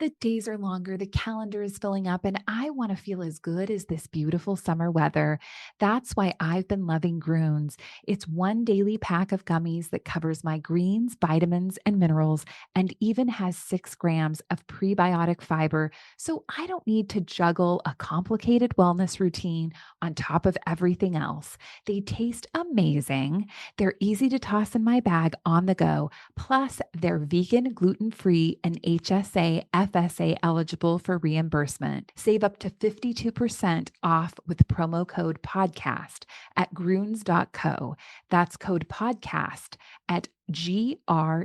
The days are longer, the calendar is filling up, and I want to feel as good as this beautiful summer weather. That's why I've been loving Groons. It's one daily pack of gummies that covers my greens, vitamins, and minerals, and even has 6 grams of prebiotic fiber, so I don't need to juggle a complicated wellness routine on top of everything else. They taste amazing. They're easy to toss in my bag on the go. Plus, they're vegan, gluten-free, and HSA, FSA eligible for reimbursement. Save up to 52% off with promo code podcast at gruns.co. That's code podcast at gruns.co.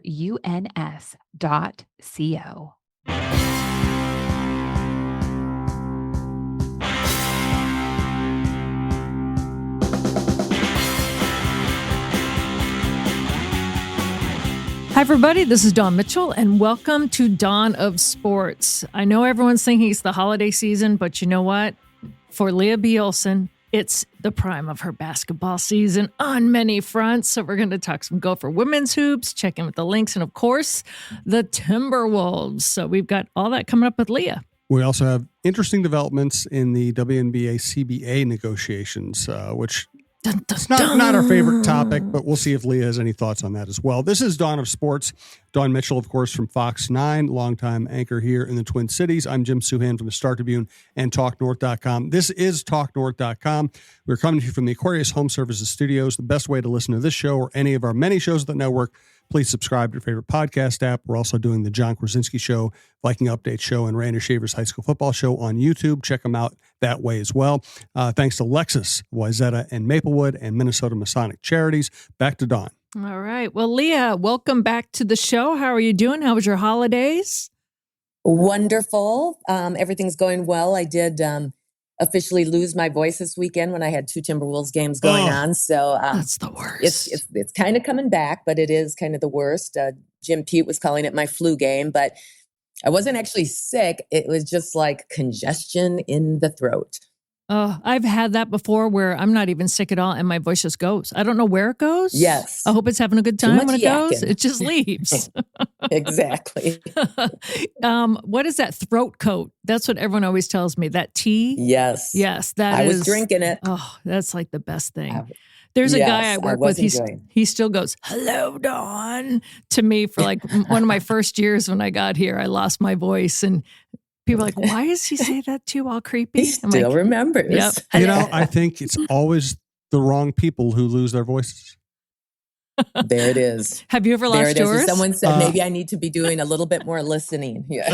Hi, everybody. This is Dawn Mitchell, and welcome to Dawn of Sports. I know everyone's thinking it's the holiday season, but you know what? For Lea B Olsen, it's the prime of her basketball season on many fronts. So we're going to talk some Gopher women's hoops, check in with the Lynx, and of course, the Timberwolves. So we've got all that coming up with Lea. We also have interesting developments in the WNBA CBA negotiations, which it's not our favorite topic, but we'll see if Lea has any thoughts on that as well. This is Dawn of Sports. Dawn Mitchell, of course, from Fox 9, longtime anchor here in the Twin Cities. I'm Jim Suhan from the Star Tribune and TalkNorth.com. This is TalkNorth.com. We're coming to you from the Aquarius Home Services Studios. The best way to listen to this show or any of our many shows at the network, please subscribe to your favorite podcast app. We're also doing the John Krasinski Show, Viking Update Show, and Randy Shaver's High School Football Show on YouTube. Check them out that way as well. Thanks to Lexus, Wayzata, and Maplewood, and Minnesota Masonic Charities. Back to Dawn. All right. Well, Lea, welcome back to the show. How are you doing? How was your holidays? Wonderful. Everything's going well. I did officially lose my voice this weekend when I had 2 Timberwolves games going on. So that's the worst. It's kind of coming back, but it is kind of the worst. Jim Pete was calling it my flu game, but I wasn't actually sick. It was just like congestion in the throat. Oh, I've had that before where I'm not even sick at all and my voice just goes. I don't know where it goes. Yes. I hope it's having a good time when it goes. It just leaves. Exactly. What is that throat coat? That's what everyone always tells me. That tea? Yes. Yes. I was drinking it. Oh, that's like the best thing. There's a guy I work with. He still goes, "Hello, Dawn," to me for like one of my first years when I got here. I lost my voice and people are like, why does he say that to you all creepy? He still remembers. Yep. You know, I think it's always the wrong people who lose their voices. There it is. Have you ever lost yours? Someone said maybe I need to be doing a little bit more listening. Yeah.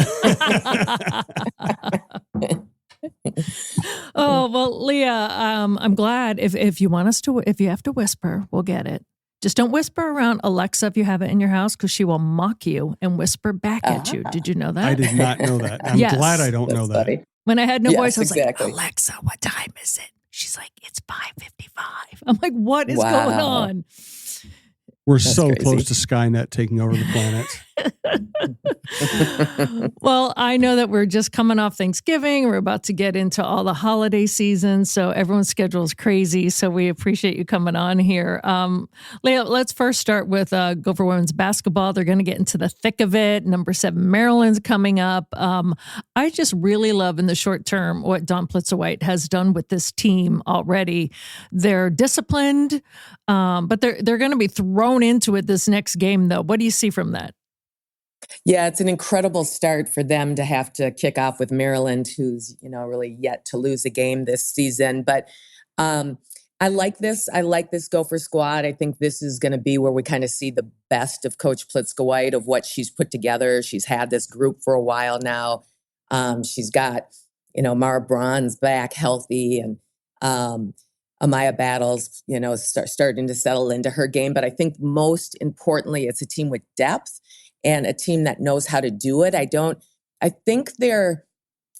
Oh, well, Lea, I'm glad if you want us to, if you have to whisper, we'll get it. Just don't whisper around Alexa if you have it in your house because she will mock you and whisper back at you. Did you know that? I did not know that. I'm glad I don't know that. Funny. When I had no voice, I was exactly. like, Alexa, what time is it? She's like, it's 5:55. I'm like, what is going on? We're That's so crazy. close to Skynet taking over the planet. Well, I know that we're just coming off Thanksgiving. We're about to get into all the holiday season. So everyone's schedule is crazy. So we appreciate you coming on here. Lea, let's first start with Gopher women's basketball. They're going to get into the thick of it. Number 7, Maryland's coming up. I just really love in the short term what Dawn Plitzer-White has done with this team already. They're disciplined, but they're going to be thrown into it this next game, though. What do you see from that? Yeah, it's an incredible start for them to have to kick off with Maryland, who's, really yet to lose a game this season. But I like this. I like this Gopher squad. I think this is going to be where we kind of see the best of Coach Plitzer-White, of what she's put together. She's had this group for a while now. She's got, Mara Braun's back healthy, and Amaya Battles, starting to settle into her game. But I think most importantly, it's a team with depth and a team that knows how to do it. I think they're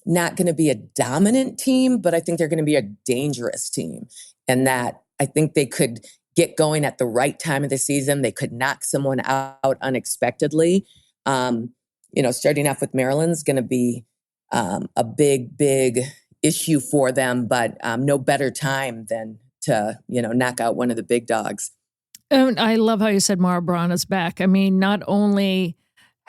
not going to be a dominant team, but I think they're going to be a dangerous team. And that I think they could get going at the right time of the season. They could knock someone out unexpectedly. Starting off with Maryland's going to be a big issue for them, but no better time than to, knock out one of the big dogs. And I love how you said Mara Braun is back. I mean, not only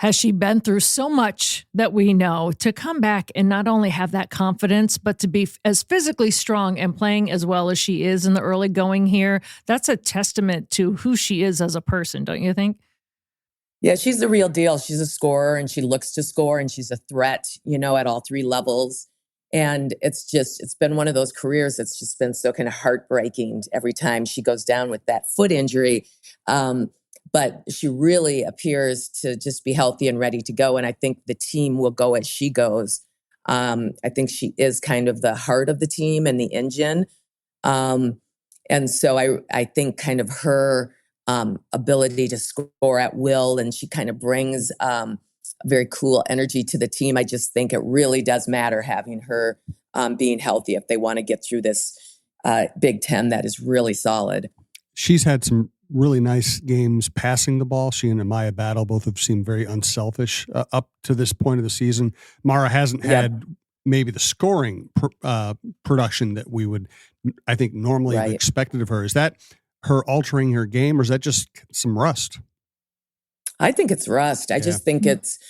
has she been through so much that we know to come back and not only have that confidence, but to be as physically strong and playing as well as she is in the early going here? That's a testament to who she is as a person, don't you think? Yeah, she's the real deal. She's a scorer and she looks to score and she's a threat, at all three levels. And it's been one of those careers that's just been so kind of heartbreaking every time she goes down with that foot injury. But she really appears to just be healthy and ready to go. And I think the team will go as she goes. I think she is kind of the heart of the team and the engine. And so I think kind of her ability to score at will, and she kind of brings a very cool energy to the team. I just think it really does matter having her being healthy if they want to get through this Big Ten that is really solid. She's had some really nice games passing the ball. She and Amaya Battle both have seemed very unselfish up to this point of the season. Mara hasn't had maybe the scoring production that we would, I think, normally have expected of her. Is that her altering her game, or is that just some rust? I think it's rust. I just think it's,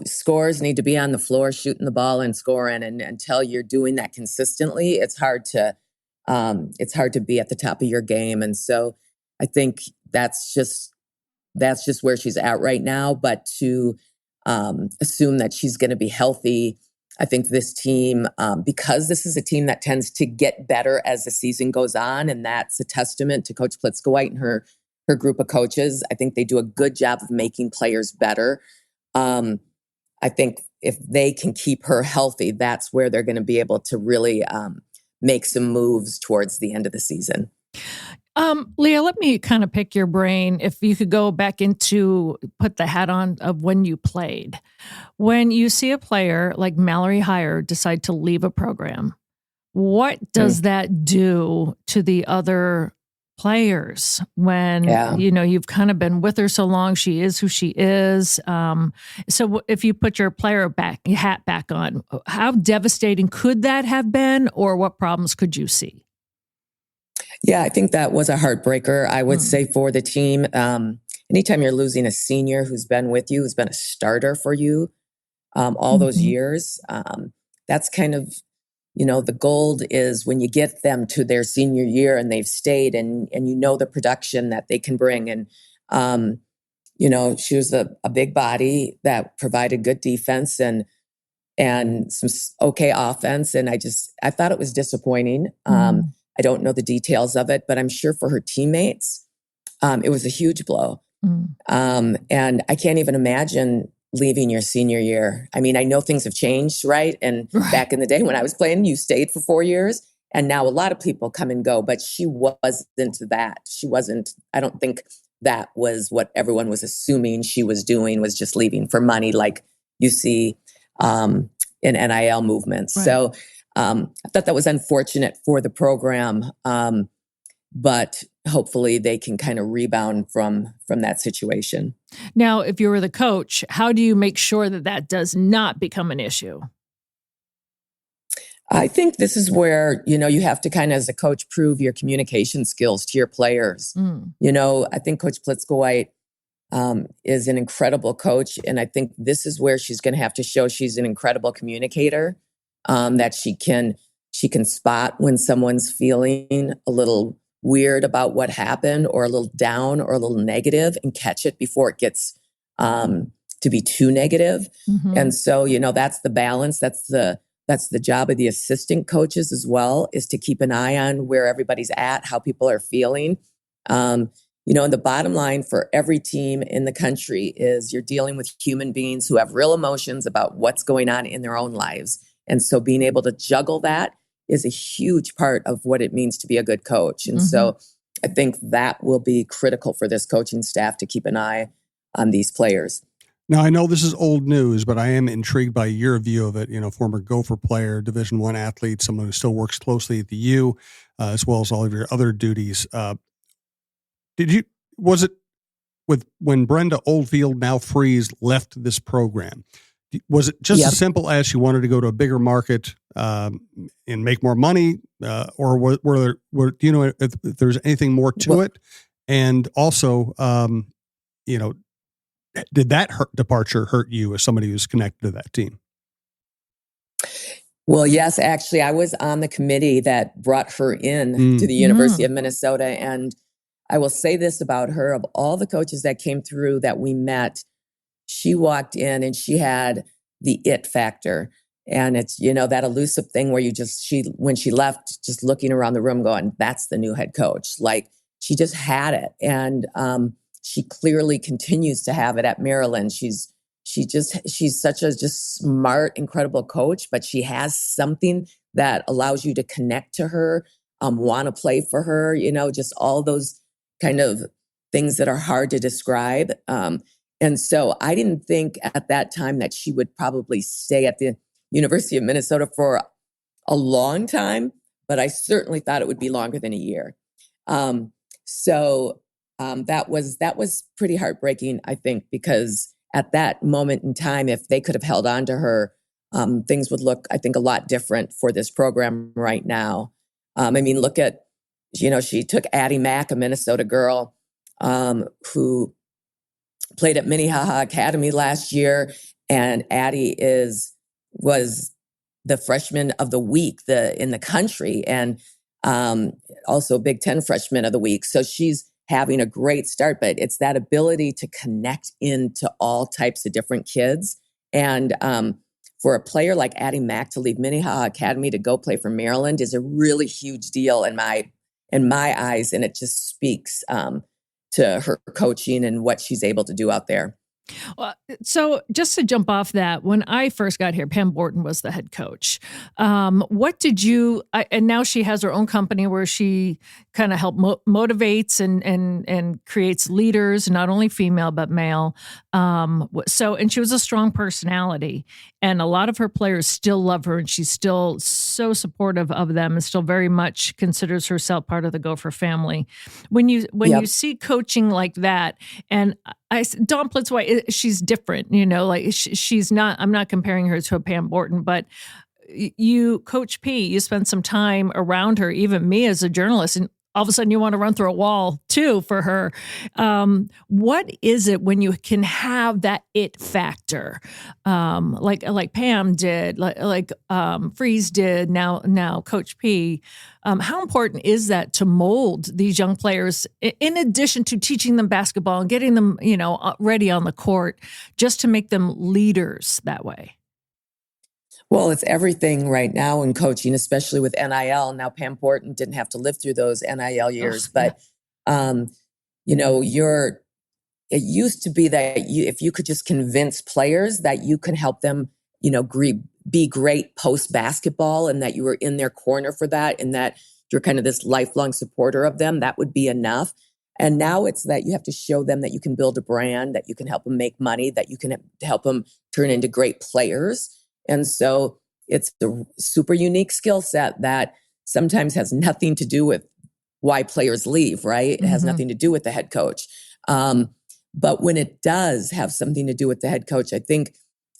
scores need to be on the floor, shooting the ball and scoring. And until you're doing that consistently, it's hard to be at the top of your game. And so I think that's just where she's at right now. But to assume that she's going to be healthy, I think this team, because this is a team that tends to get better as the season goes on, and that's a testament to Coach Plitzko-White and her group of coaches. I think they do a good job of making players better. I think if they can keep her healthy, that's where they're going to be able to really make some moves towards the end of the season. Lea, let me kind of pick your brain. If you could go back put the hat on of when you played. When you see a player like Mallory Heyer decide to leave a program, what does that do to the other players when, you've kind of been with her so long, she is who she is. So if you put your hat back on, how devastating could that have been, or what problems could you see? Yeah, I think that was a heartbreaker, I would say, for the team. Anytime you're losing a senior who's been with you, who's been a starter for you all those years, that's kind of, the gold is when you get them to their senior year and they've stayed and the production that they can bring. And, she was a big body that provided good defense and some okay offense. And I thought it was disappointing. I don't know the details of it, but I'm sure for her teammates, it was a huge blow. And I can't even imagine leaving your senior year. I mean, I know things have changed, right? And back in the day when I was playing, you stayed for 4 years. And now a lot of people come and go, but she wasn't that. I don't think that was what everyone was assuming she was doing, was just leaving for money like you see in NIL movements. Right. So I thought that was unfortunate for the program, but hopefully they can kind of rebound from that situation. Now, if you were the coach, how do you make sure that does not become an issue? I think this is where, you have to kind of, as a coach, prove your communication skills to your players. I think Coach Plitzko-White is an incredible coach, and I think this is where she's going to have to show she's an incredible communicator. That she can spot when someone's feeling a little weird about what happened, or a little down, or a little negative, and catch it before it gets to be too negative. And so, that's the balance. That's the job of the assistant coaches as well, is to keep an eye on where everybody's at, how people are feeling. And the bottom line for every team in the country is you're dealing with human beings who have real emotions about what's going on in their own lives. And so being able to juggle that is a huge part of what it means to be a good coach. And so I think that will be critical for this coaching staff to keep an eye on these players. Now, I know this is old news, but I am intrigued by your view of it. Former Gopher player, Division I athlete, someone who still works closely at the U, as well as all of your other duties. Was it when Brenda Oldfield, now Frese, left this program? Was it just as simple as she wanted to go to a bigger market and make more money, or were do you know if there's anything more to it? And also, did that departure hurt you as somebody who's connected to that team? Well, yes, actually, I was on the committee that brought her in to the University of Minnesota. And I will say this about her: of all the coaches that came through that we met, she walked in and she had the it factor. And it's, that elusive thing where when she left, just looking around the room going, that's the new head coach. Like, she just had it. And she clearly continues to have it at Maryland. She's such a just smart, incredible coach, but she has something that allows you to connect to her, want to play for her, just all those kind of things that are hard to describe. And so I didn't think at that time that she would probably stay at the University of Minnesota for a long time, but I certainly thought it would be longer than a year. So that was pretty heartbreaking, I think, because at that moment in time, if they could have held on to her, things would look, I think, a lot different for this program right now. Look at, she took Addie Mack, a Minnesota girl, who played at Minnehaha Academy last year, and Addie was the freshman of the week in the country, and also Big Ten freshman of the week. So she's having a great start, but it's that ability to connect into all types of different kids. And for a player like Addie Mack to leave Minnehaha Academy to go play for Maryland is a really huge deal in my eyes, and it just speaks to her coaching and what she's able to do out there. Well, so just to jump off that, when I first got here, Pam Borton was the head coach. What did you, and now she has her own company where she kind of motivates and creates leaders, not only female, but male. And she was a strong personality, and a lot of her players still love her, and she's still so supportive of them and still very much considers herself part of the Gopher family. When you see coaching like that, and Dawn Plitzwhite, she's different, she's not, I'm not comparing her to a Pam Borton, but you, Coach Phee, you spend some time around her, even me as a journalist, and all of a sudden you want to run through a wall too for her. What is it when you can have that it factor? Like Pam did, like Frese did, now Coach Phee. How important is that to mold these young players in addition to teaching them basketball and getting them, ready on the court, just to make them leaders that way? Well, it's everything right now in coaching, especially with NIL. Now, Pam Borton didn't have to live through those NIL years, but, it used to be that if you could just convince players that you can help them, be great post basketball, and that you were in their corner for that, and that you're kind of this lifelong supporter of them, that would be enough. And now it's that you have to show them that you can build a brand, that you can help them make money, that you can help them turn into great players. And so it's the super unique skill set that sometimes has nothing to do with why players leave, right? It has nothing to do with the head coach. But when it does have something to do with the head coach, I think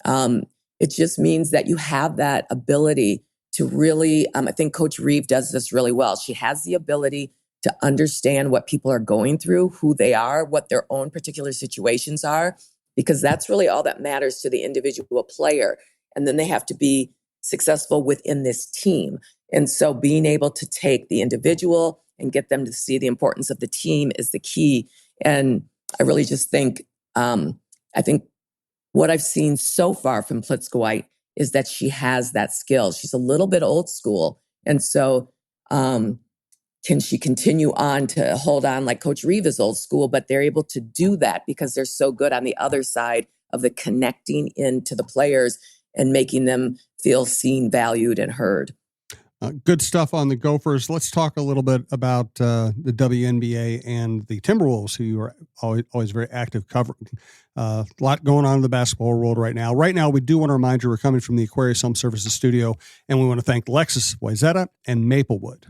it just means that you have that ability to really, I think Coach Reeve does this really well. She has the ability to understand what people are going through, who they are, what their own particular situations are, because that's really all that matters to the individual player. And then they have to be successful within this team. And so being able to take the individual and get them to see the importance of the team is the key. And I really just think, I think what I've seen so far from Plitzwhite is that she has that skill. She's a little bit old school. And so can she continue on to hold on like Coach Reeve is old school, but they're able to do that because they're so good on the other side of the connecting into the players and making them feel seen, valued, and heard. Good stuff on the Gophers. Let's talk a little bit about the WNBA and the Timberwolves, who you are always very active covering. A lot going on in the basketball world right now. Right now, we do want to remind you we're coming from the Aquarius Home Services studio, and we want to thank Lexus, Wayzata, and Maplewood.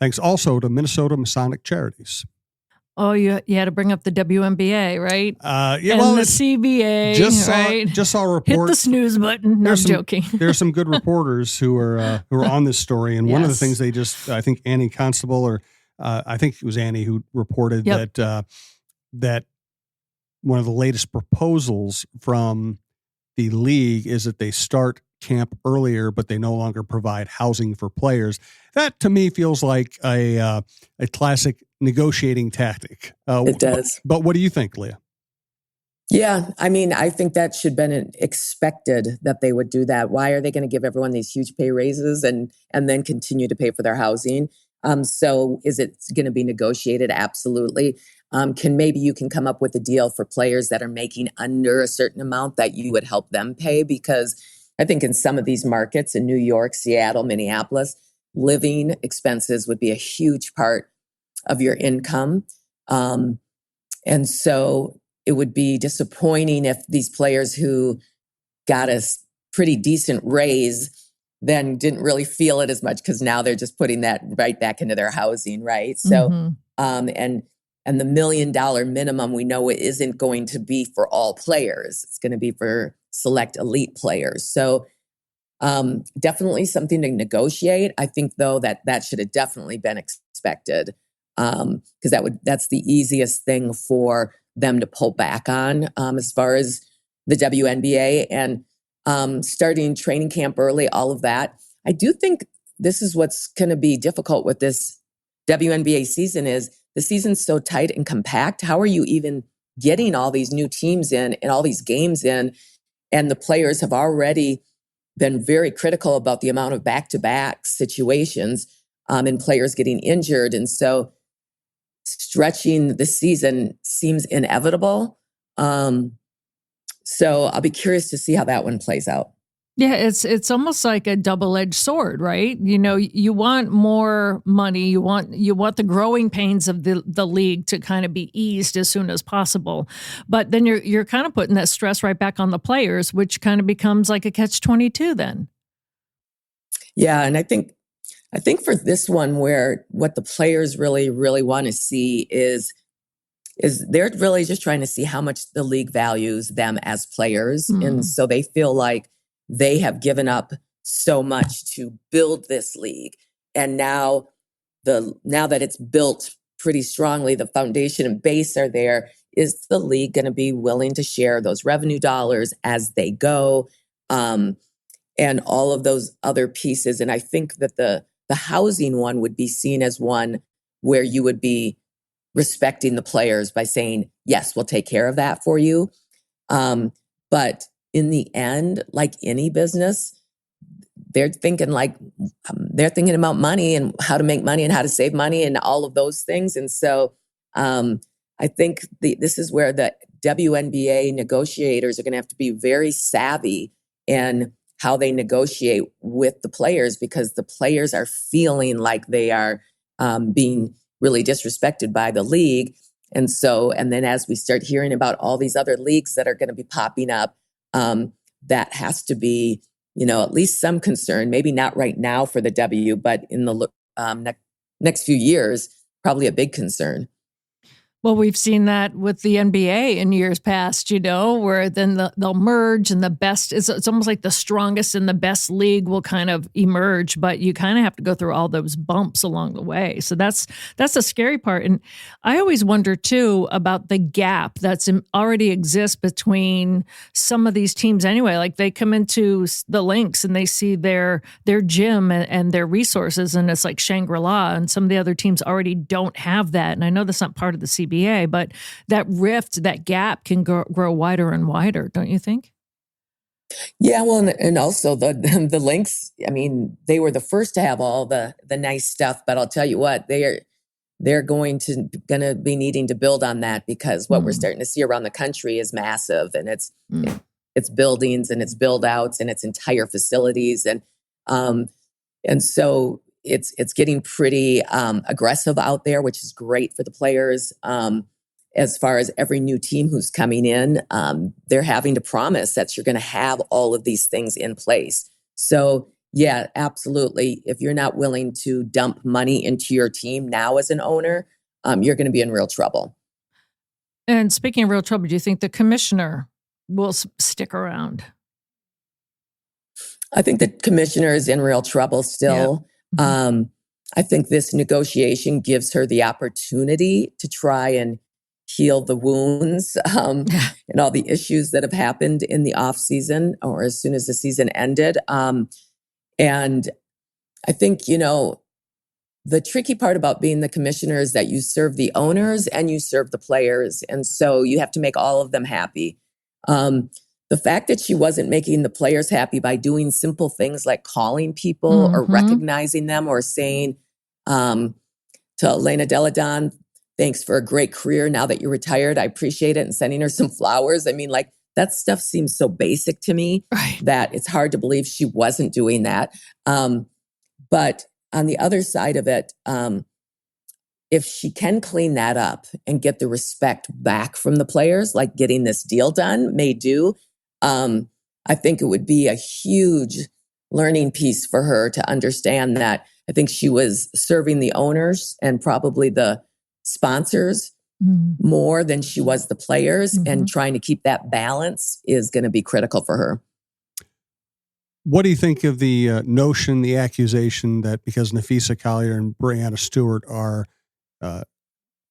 Thanks also to Minnesota Masonic Charities. Oh, you had to bring up the WNBA, right? Yeah, well, the CBA, right? Just saw a report. Hit the snooze button. No, I'm joking. There are some good reporters who are on this story, and one of the things they I think Annie Constable, or I think it was Annie who reported that one of the latest proposals from the league is that they start camp earlier, but they no longer provide housing for players. That to me feels like a classic negotiating tactic. It does. But what do you think, Leah? Yeah, I mean, I think that should have been expected that they would do that. Why are they going to give everyone these huge pay raises and then continue to pay for their housing? So is it going to be negotiated? Absolutely. Maybe you can come up with a deal for players that are making under a certain amount that you would help them pay? Because I think in some of these markets in New York, Seattle, Minneapolis, living expenses would be a huge part of your income. And so it would be disappointing if these players who got a pretty decent raise then didn't really feel it as much because now they're just putting that right back into their housing, right? So, and the $1 million minimum we know it isn't going to be for all players. It's going to be for select elite players. So definitely something to negotiate. I think though that should have definitely been expected because that's the easiest thing for them to pull back on as far as the WNBA and starting training camp early, all of that. I do think this is what's going to be difficult with this WNBA season is the season's so tight and compact. How are you even getting all these new teams in and all these games in? And the players have already been very critical about the amount of back-to-back situations and players getting injured. And so stretching the season seems inevitable. So I'll be curious to see how that one plays out. Yeah, it's almost like a double-edged sword, right? You know, you want more money, you want the growing pains of the league to kind of be eased as soon as possible. But then you're kind of putting that stress right back on the players, which kind of becomes like a catch-22 then. Yeah, and I think for this one where what the players really, really want to see is they're really just trying to see how much the league values them as players. And so they feel like they have given up so much to build this league. And now that it's built pretty strongly, the foundation and base are there, is the league going to be willing to share those revenue dollars as they go? And all of those other pieces. And I think that the housing one would be seen as one where you would be respecting the players by saying, yes, we'll take care of that for you. But in the end, like any business, they're thinking about money and how to make money and how to save money and all of those things. And so I think this is where the WNBA negotiators are going to have to be very savvy in how they negotiate with the players, because the players are feeling like they are being really disrespected by the league. And then as we start hearing about all these other leagues that are going to be popping up, that has to be, at least some concern, maybe not right now for the W, but in the next few years, probably a big concern. Well, we've seen that with the NBA in years past, where then they'll merge and the best it's almost like the strongest and the best league will kind of emerge, but you kind of have to go through all those bumps along the way. So that's the scary part. And I always wonder too about the gap that's already exists between some of these teams anyway. Like they come into the Lynx and they see their gym and their resources, and it's like Shangri-La, and some of the other teams already don't have that. And I know that's not part of the CBA, but that rift, that gap can grow wider and wider, don't you think? Yeah, well, and also the Lynx, I mean, they were the first to have all the nice stuff, but I'll tell you what, they're going to be needing to build on that, because what we're starting to see around the country is massive, and it's buildings and it's build outs and it's entire facilities, and so it's getting pretty aggressive out there, which is great for the players. As far as every new team who's coming in, they're having to promise that you're going to have all of these things in place. So yeah, absolutely. If you're not willing to dump money into your team now as an owner, you're going to be in real trouble. And speaking of real trouble, do you think the commissioner will stick around? I think the commissioner is in real trouble still. Yeah. I think this negotiation gives her the opportunity to try and heal the wounds and all the issues that have happened in the off season or as soon as the season ended. And I think, the tricky part about being the commissioner is that you serve the owners and you serve the players. And so you have to make all of them happy. The fact that she wasn't making the players happy by doing simple things like calling people or recognizing them or saying to Elena Deladon, thanks for a great career. Now that you're retired, I appreciate it. And sending her some flowers. I mean, like that stuff seems so basic to me that it's hard to believe she wasn't doing that. But on the other side of it, if she can clean that up and get the respect back from the players, like getting this deal done may do, I think it would be a huge learning piece for her to understand that I think she was serving the owners and probably the sponsors more than she was the players, and trying to keep that balance is going to be critical for her. What do you think of the notion, the accusation that because Napheesa Collier and Brianna Stewart are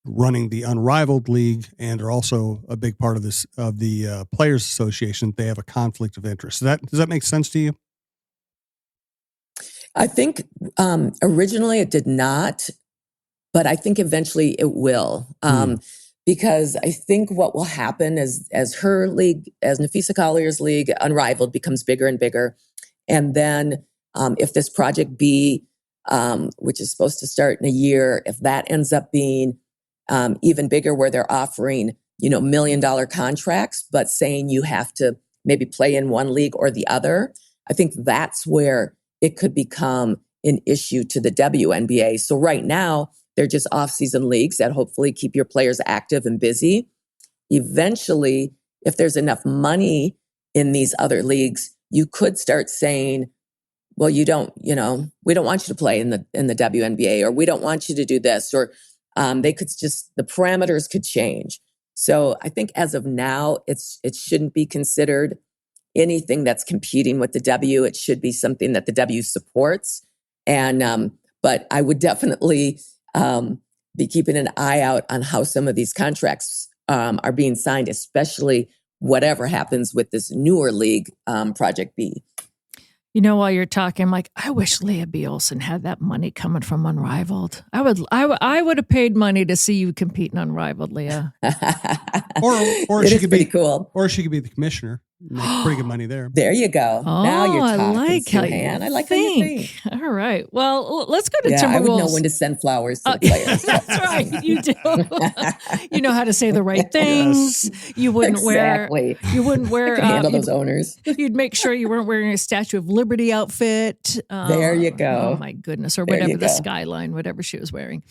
running the Unrivaled League and are also a big part of this of the Players Association, they have a conflict of interest? Does that make sense to you? I think originally it did not, but I think eventually it will. Because I think what will happen is as her league, as Napheesa Collier's league, Unrivaled, becomes bigger and bigger. And then if this Project B, which is supposed to start in a year, if that ends up being even bigger, where they're offering, $1 million contracts, but saying you have to maybe play in one league or the other, I think that's where it could become an issue to the WNBA. So right now, they're just off-season leagues that hopefully keep your players active and busy. Eventually, if there's enough money in these other leagues, you could start saying, well, we don't want you to play in the WNBA, or we don't want you to do this, or the parameters could change. So I think as of now, it shouldn't be considered anything that's competing with the W. It should be something that the W supports. And, but I would definitely be keeping an eye out on how some of these contracts are being signed, especially whatever happens with this newer league, Project B. While you're talking, I'm like, I wish Lea B Olsen had that money coming from Unrivaled. I would have paid money to see you compete in Unrivaled, Leah. or she could be cool. Or she could be the commissioner. Make pretty good money there. There you go. Now you're talking, I like how Suhan. you I like think. how you think. All right. Well, let's go to Timberwolves. I would know when to send flowers to the players. That's right. You do. You know how to say the right things. Yes. You wouldn't wear. You wouldn't wear. Handle those owners. You'd make sure you weren't wearing a Statue of Liberty outfit. There you go. Oh my goodness, or whatever the skyline, whatever she was wearing.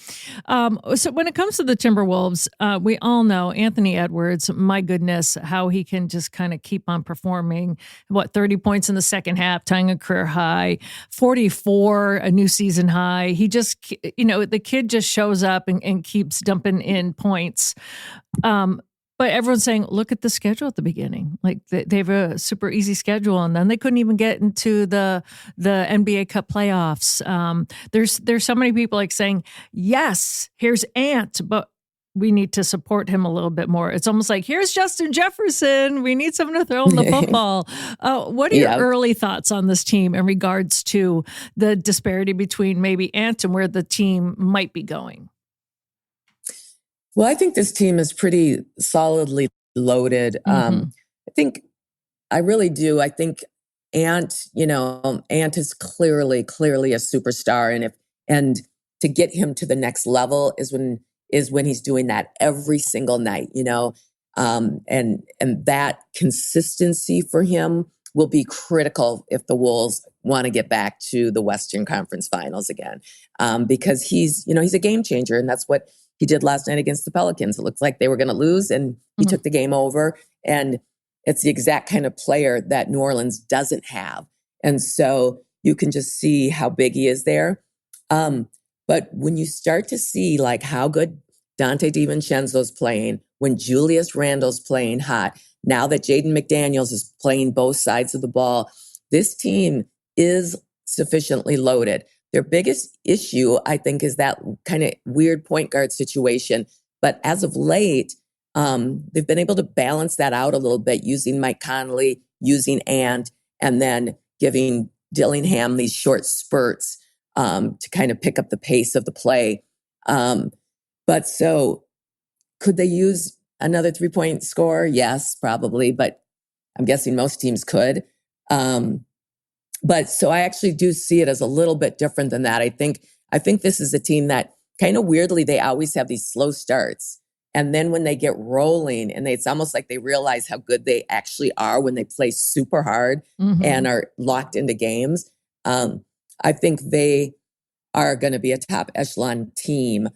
So when it comes to the Timberwolves, we all know Anthony Edwards. My goodness, how he can just kind of keep on performing. 30 points in the second half, tying a career high, 44, a new season high. He just, the kid just shows up and keeps dumping in points. But everyone's saying, look at the schedule at the beginning. Like they have a super easy schedule, and then they couldn't even get into the NBA Cup playoffs. There's so many people like saying, yes, here's Ant, but we need to support him a little bit more. It's almost like, here's Justin Jefferson. We need someone to throw him the football. What are your early thoughts on this team in regards to the disparity between maybe Ant and where the team might be going? Well, I think this team is pretty solidly loaded. I really do. I think Ant is clearly a superstar. And to get him to the next level is when he's doing that every single night, and that consistency for him will be critical if the Wolves want to get back to the Western Conference Finals again, because he's a game changer, and that's what he did last night against the Pelicans. It looked like they were going to lose, and he took the game over, and it's the exact kind of player that New Orleans doesn't have, and so you can just see how big he is there. But when you start to see like how good Dante DiVincenzo's playing, when Julius Randle's playing hot, now that Jaden McDaniels is playing both sides of the ball, this team is sufficiently loaded. Their biggest issue, I think, is that kind of weird point guard situation. But as of late, they've been able to balance that out a little bit using Mike Conley, using Ant, and then giving Dillingham these short spurts to kind of pick up the pace of the play. But so could they use another 3-point scorer? Yes, probably, but I'm guessing most teams could. But so I actually do see it as a little bit different than that. I think this is a team that kind of weirdly, they always have these slow starts. And then when they get rolling and it's almost like they realize how good they actually are when they play super hard and are locked into games. I think they are going to be a top echelon team.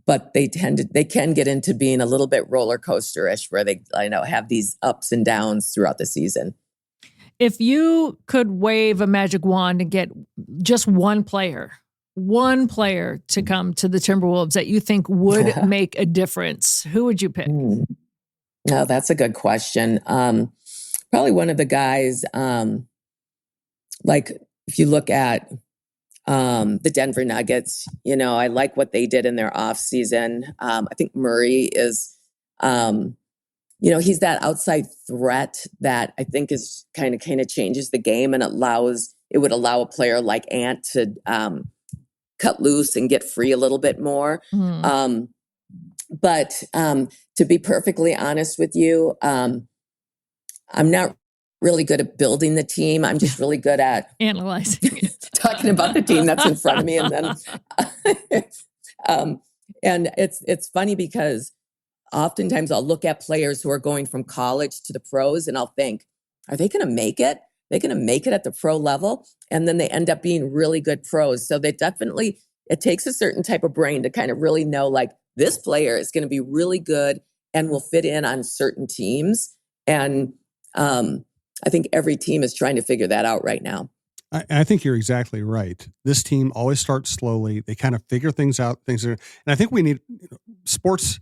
But they can get into being a little bit roller coaster-ish where they, have these ups and downs throughout the season. If you could wave a magic wand and get just one player to come to the Timberwolves that you think would make a difference, who would you pick? No, that's a good question. Probably one of the guys, like if you look at the Denver Nuggets, I like what they did in their off season. I think Murray is, he's that outside threat that I think is kind of changes the game and it would allow a player like Ant to cut loose and get free a little bit more. But to be perfectly honest with you, I'm not really good at building the team. I'm just really good at analyzing it, talking about the team that's in front of me. And then, and it's funny because oftentimes I'll look at players who are going from college to the pros and I'll think, are they going to make it? They're going to make it at the pro level. And then they end up being really good pros. So it takes a certain type of brain to kind of really know, like, this player is going to be really good and will fit in on certain teams. And, I think every team is trying to figure that out right now. I think you're exactly right. This team always starts slowly. They kind of figure things out. And I think we need sports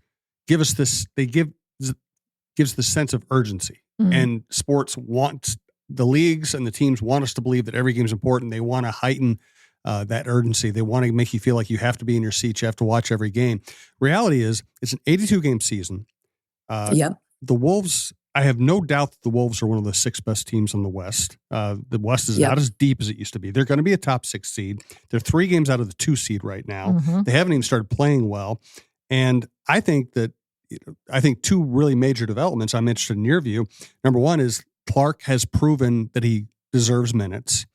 give us this. Gives the sense of urgency, and sports wants the leagues and the teams want us to believe that every game is important. They want to heighten that urgency. They want to make you feel like you have to be in your seat. You have to watch every game. Reality is, it's an 82 game season. The Wolves. I have no doubt that the Wolves are one of the 6 best teams in the West. The West is not as deep as it used to be. They're going to be a top 6 seed. They're 3 games out of the 2 seed right now. They haven't even started playing well. And I think 2 really major developments I'm interested in your view. Number one is Clark has proven that he deserves minutes.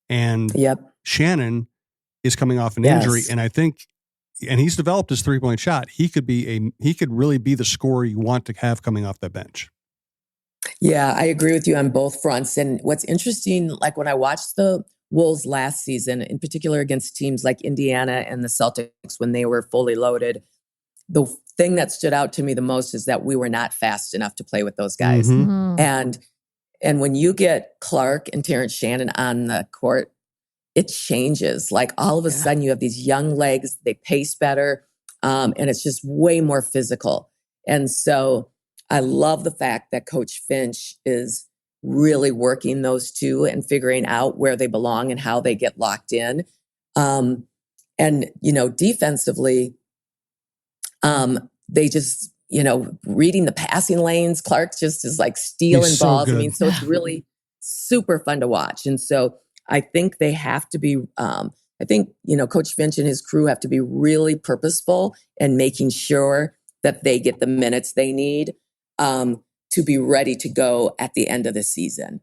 And Shannon is coming off an injury. And I think, and he's developed his 3-point shot. He could really be the scorer you want to have coming off that bench. Yeah, I agree with you on both fronts. And what's interesting, like when I watched the Wolves last season, in particular against teams like Indiana and the Celtics when they were fully loaded, the thing that stood out to me the most is that we were not fast enough to play with those guys. And when you get Clark and Terrence Shannon on the court, it changes. Like all of a sudden you have these young legs, they pace better, and it's just way more physical. And so I love the fact that Coach Finch is really working those two and figuring out where they belong and how they get locked in. And, defensively, they just, reading the passing lanes, Clark just is like stealing balls. I mean, so it's really super fun to watch. And so I think they have to be, Coach Finch and his crew have to be really purposeful in making sure that they get the minutes they need to be ready to go at the end of the season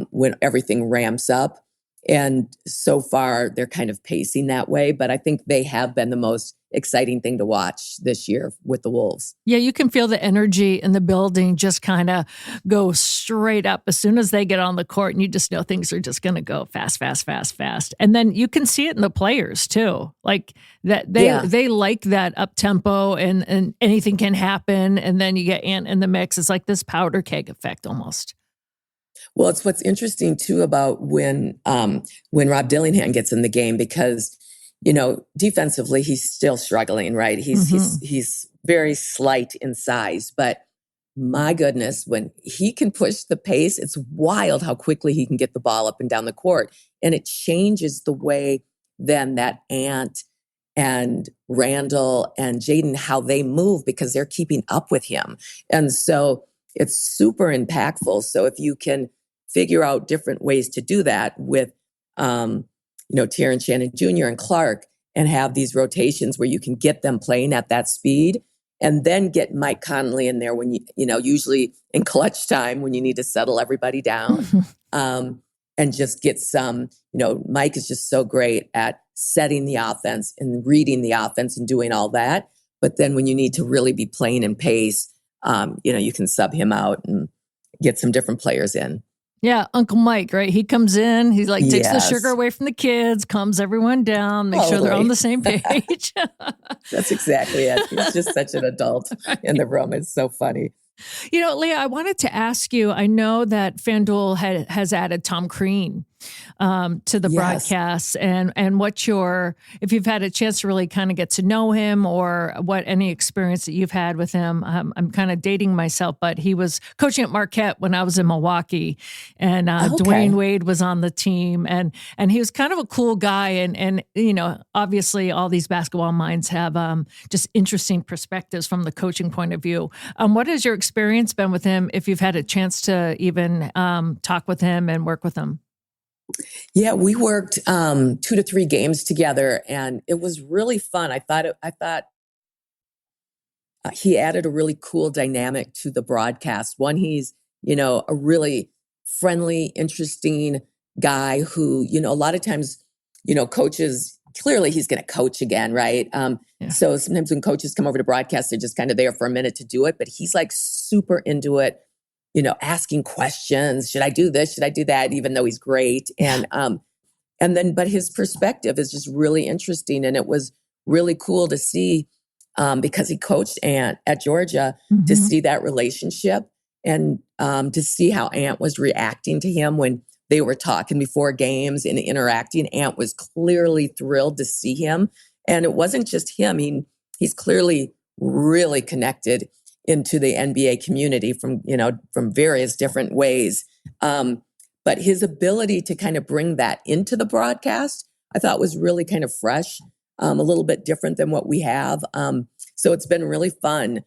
when everything ramps up. And so far, they're kind of pacing that way. But I think they have been the most exciting thing to watch this year with the Wolves. Yeah, you can feel the energy in the building just kind of go straight up as soon as they get on the court. And you just know things are just going to go fast, fast, fast, fast. And then you can see it in the players too. Like that they like that up tempo and anything can happen. And then you get Ant in the mix. It's like this powder keg effect almost. Well, it's what's interesting too about when Rob Dillingham gets in the game because, defensively he's still struggling, right? He's very slight in size, but my goodness, when he can push the pace, it's wild how quickly he can get the ball up and down the court, and it changes the way then that Ant and Randall and Jaden, how they move because they're keeping up with him. And so it's super impactful. So if you can figure out different ways to do that with, Tyron Shannon Jr. and Clark, and have these rotations where you can get them playing at that speed, and then get Mike Conley in there when usually in clutch time when you need to settle everybody down, and just get some, Mike is just so great at setting the offense and reading the offense and doing all that. But then when you need to really be playing in pace, you can sub him out and get some different players in. Yeah, Uncle Mike, right? He comes in, he's like, takes the Yes. sugar away from the kids, calms everyone down, makes sure they're on the same page. That's exactly it. He's just such an adult in the room. It's so funny. Lea, I wanted to ask you, I know that FanDuel has added Tom Crean to the broadcasts, and if you've had a chance to really kind of get to know him, or any experience that you've had with him. I'm kind of dating myself, but he was coaching at Marquette when I was in Milwaukee, and Dwayne Wade was on the team, and he was kind of a cool guy, and obviously all these basketball minds have just interesting perspectives from the coaching point of view. What has your experience been with him, if you've had a chance to even talk with him and work with him? Yeah, we worked 2 to 3 games together, and it was really fun. I thought he added a really cool dynamic to the broadcast. One, he's a really friendly, interesting guy who a lot of times coaches, clearly he's going to coach again, right? So sometimes when coaches come over to broadcast, they're just kind of there for a minute to do it, but he's like super into it. Asking questions. Should I do this? Should I do that? Even though he's great. But his perspective is just really interesting. And it was really cool to see, because he coached Ant at Georgia, to see that relationship, and to see how Ant was reacting to him when they were talking before games and interacting. Ant was clearly thrilled to see him. And it wasn't just him. He's clearly really connected into the NBA community from various different ways. But his ability to kind of bring that into the broadcast, I thought was really kind of fresh, a little bit different than what we have. So it's been really fun.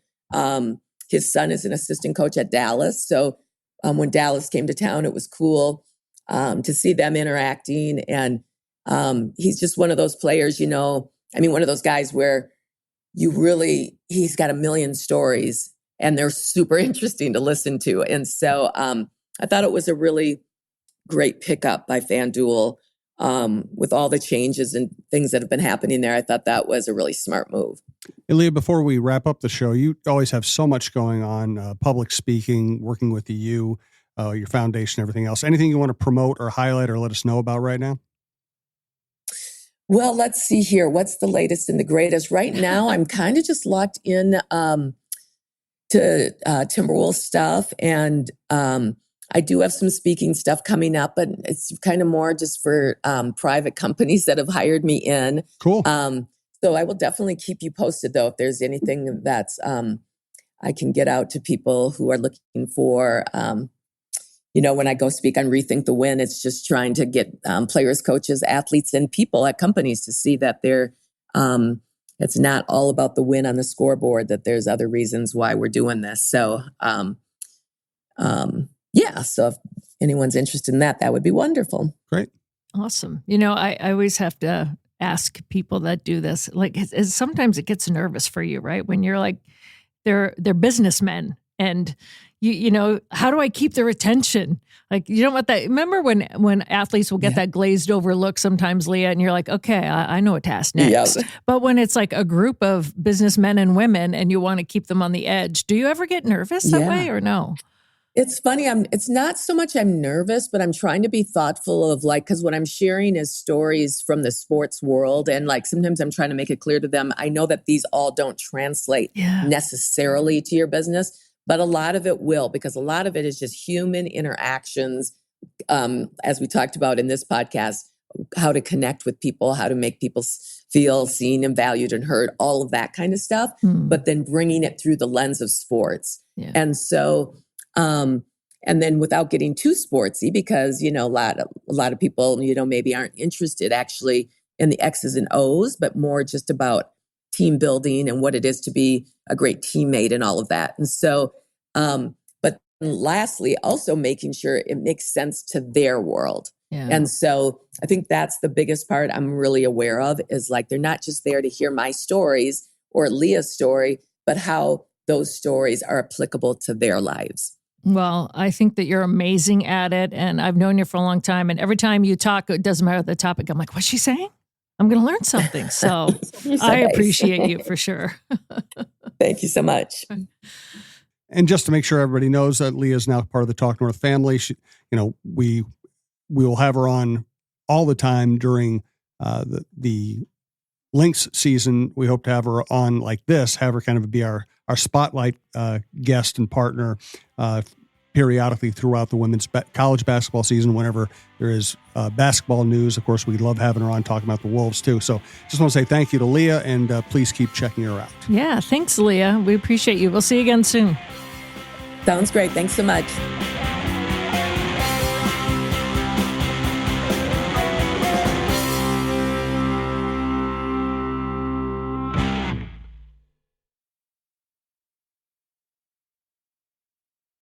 His son is an assistant coach at Dallas. So when Dallas came to town, it was cool to see them interacting. And he's just one of those players, one of those guys where he's got a million stories and they're super interesting to listen to. And so I thought it was a really great pickup by FanDuel with all the changes and things that have been happening there. I thought that was a really smart move. Hey, Lea, before we wrap up the show, you always have so much going on, public speaking, working with the U, your foundation, everything else. Anything you want to promote or highlight or let us know about right now? Well, let's see here. What's the latest and the greatest? Right now, I'm kind of just locked in to Timberwolves stuff. And I do have some speaking stuff coming up, but it's kind of more just for private companies that have hired me in. Cool. So I will definitely keep you posted, though, if there's anything that's I can get out to people who are looking for when I go speak on Rethink the Win, it's just trying to get players, coaches, athletes, and people at companies to see that it's not all about the win on the scoreboard, that there's other reasons why we're doing this. So, so if anyone's interested in that, that would be wonderful. Great. Awesome. I always have to ask people that do this, like, sometimes it gets nervous for you, right? When you're like, they're businessmen, and how do I keep their attention? Like, you don't want that. Remember when athletes will get that glazed over look sometimes, Lea, and you're like, okay, I know what to ask next. Yep. But when it's like a group of businessmen and women and you want to keep them on the edge, do you ever get nervous that way or no? It's funny. It's not so much I'm nervous, but I'm trying to be thoughtful of because what I'm sharing is stories from the sports world. And sometimes I'm trying to make it clear to them, I know that these all don't translate necessarily to your business, but a lot of it will, because a lot of it is just human interactions. As we talked about in this podcast, how to connect with people, how to make people feel seen and valued and heard, all of that kind of stuff, but then bringing it through the lens of sports. Yeah. And so, and then without getting too sportsy, because, a lot of people, maybe aren't interested actually in the X's and O's, but more just about team building and what it is to be a great teammate and all of that. And so, but lastly, also making sure it makes sense to their world. Yeah. And so I think that's the biggest part I'm really aware of is like, they're not just there to hear my stories or Leah's story, but how those stories are applicable to their lives. Well, I think that you're amazing at it. And I've known you for a long time. And every time you talk, it doesn't matter the topic. I'm like, what's she saying? I'm going to learn something. So I appreciate you for sure. Thank you so much. And just to make sure everybody knows that Lea is now part of the Talk North family, she, we will have her on all the time during the Lynx season. We hope to have her on like this, have her kind of be our spotlight guest and partner periodically throughout the women's college basketball season. Whenever there is basketball news, of course, we love having her on talking about the Wolves too. So just want to say thank you to Lea, and please keep checking her out. Yeah, thanks, Lea. We appreciate you. We'll see you again soon. Sounds great. Thanks so much.